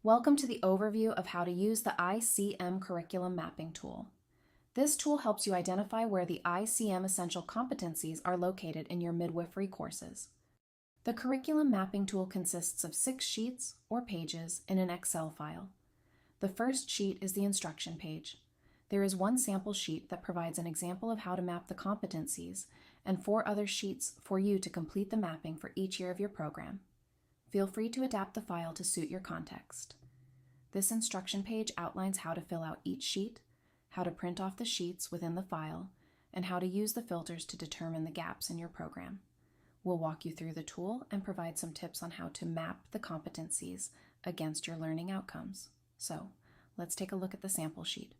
Welcome to the overview of how to use the ICM curriculum mapping tool. This tool helps you identify where the ICM essential competencies are located in your midwifery courses. The curriculum mapping tool consists of 6 sheets or pages in an Excel file. The first sheet is the instruction page. There is one sample sheet that provides an example of how to map the competencies and 4 other sheets for you to complete the mapping for each year of your program. Feel free to adapt the file to suit your context. This instruction page outlines how to fill out each sheet, how to print off the sheets within the file, and how to use the filters to determine the gaps in your program. We'll walk you through the tool and provide some tips on how to map the competencies against your learning outcomes. So, let's take a look at the sample sheet.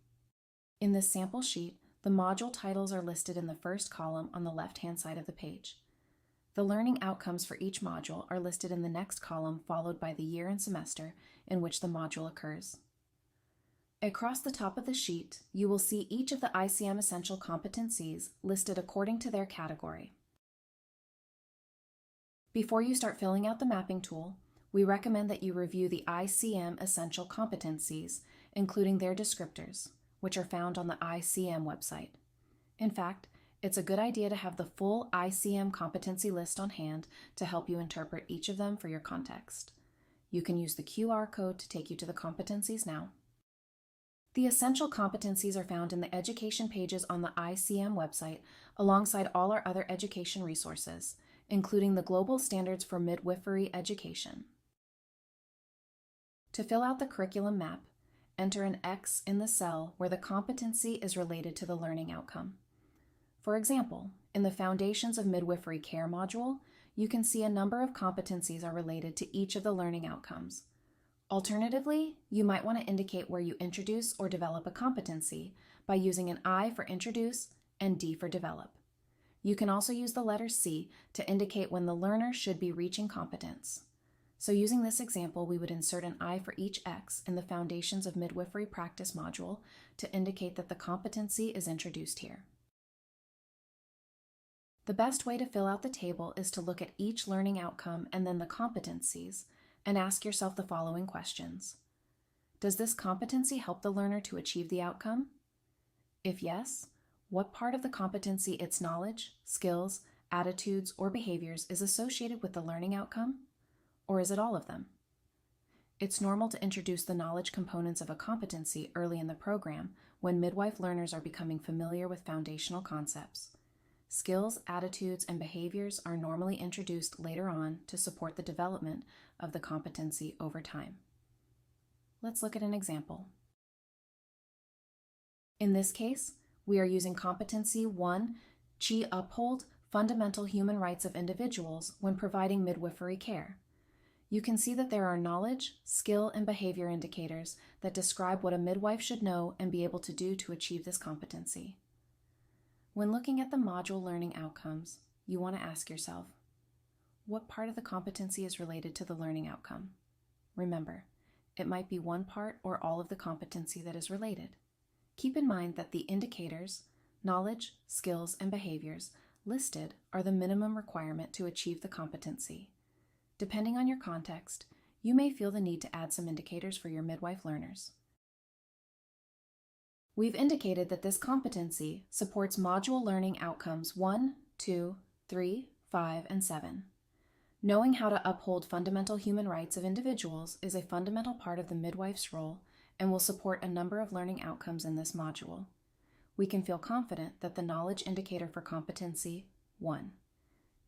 In this sample sheet, the module titles are listed in the first column on the left-hand side of the page. The learning outcomes for each module are listed in the next column, followed by the year and semester in which the module occurs. Across the top of the sheet, you will see each of the ICM essential competencies listed according to their category. Before you start filling out the mapping tool, we recommend that you review the ICM essential competencies, including their descriptors, which are found on the ICM website. In fact, it's a good idea to have the full ICM competency list on hand to help you interpret each of them for your context. You can use the QR code to take you to the competencies now. The essential competencies are found in the education pages on the ICM website alongside all our other education resources, including the Global Standards for Midwifery Education. To fill out the curriculum map, enter an X in the cell where the competency is related to the learning outcome. For example, in the Foundations of Midwifery Care module, you can see a number of competencies are related to each of the learning outcomes. Alternatively, you might want to indicate where you introduce or develop a competency by using an I for introduce and D for develop. You can also use the letter C to indicate when the learner should be reaching competence. So using this example, we would insert an I for each X in the Foundations of Midwifery Practice module to indicate that the competency is introduced here. The best way to fill out the table is to look at each learning outcome and then the competencies and ask yourself the following questions. Does this competency help the learner to achieve the outcome? If yes, what part of the competency, its knowledge, skills, attitudes, or behaviors is associated with the learning outcome? Or is it all of them? It's normal to introduce the knowledge components of a competency early in the program when midwife learners are becoming familiar with foundational concepts. Skills, attitudes, and behaviors are normally introduced later on to support the development of the competency over time. Let's look at an example. In this case, we are using Competency 1, G uphold fundamental human rights of individuals when providing midwifery care. You can see that there are knowledge, skill, and behavior indicators that describe what a midwife should know and be able to do to achieve this competency. When looking at the module learning outcomes, you want to ask yourself, what part of the competency is related to the learning outcome? Remember, it might be one part or all of the competency that is related. Keep in mind that the indicators, knowledge, skills, and behaviors listed are the minimum requirement to achieve the competency. Depending on your context, you may feel the need to add some indicators for your midwife learners. We've indicated that this competency supports module learning outcomes 1, 2, 3, 5, and 7. Knowing how to uphold fundamental human rights of individuals is a fundamental part of the midwife's role and will support a number of learning outcomes in this module. We can feel confident that the knowledge indicator for competency 1,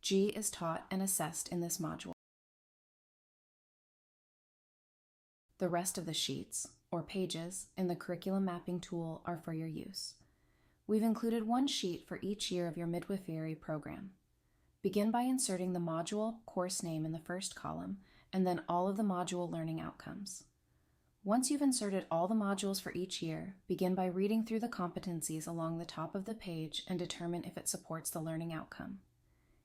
G, is taught and assessed in this module. The rest of the sheets, or pages, in the curriculum mapping tool are for your use. We've included one sheet for each year of your midwifery program. Begin by inserting the module course name in the first column, and then all of the module learning outcomes. Once you've inserted all the modules for each year, begin by reading through the competencies along the top of the page and determine if it supports the learning outcome.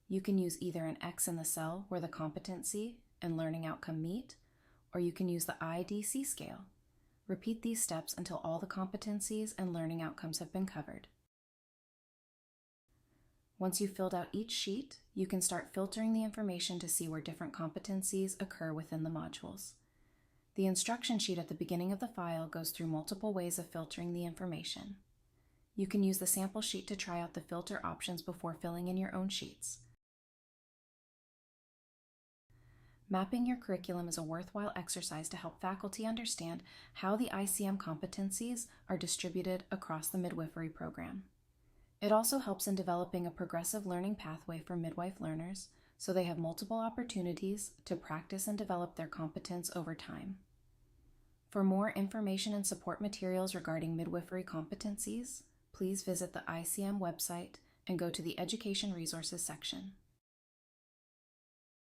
You can use either an X in the cell where the competency and learning outcome meet, or you can use the IDC scale. Repeat these steps until all the competencies and learning outcomes have been covered. Once you've filled out each sheet, you can start filtering the information to see where different competencies occur within the modules. The instruction sheet at the beginning of the file goes through multiple ways of filtering the information. You can use the sample sheet to try out the filter options before filling in your own sheets. Mapping your curriculum is a worthwhile exercise to help faculty understand how the ICM competencies are distributed across the midwifery program. It also helps in developing a progressive learning pathway for midwife learners, so they have multiple opportunities to practice and develop their competence over time. For more information and support materials regarding midwifery competencies, please visit the ICM website and go to the Education Resources section.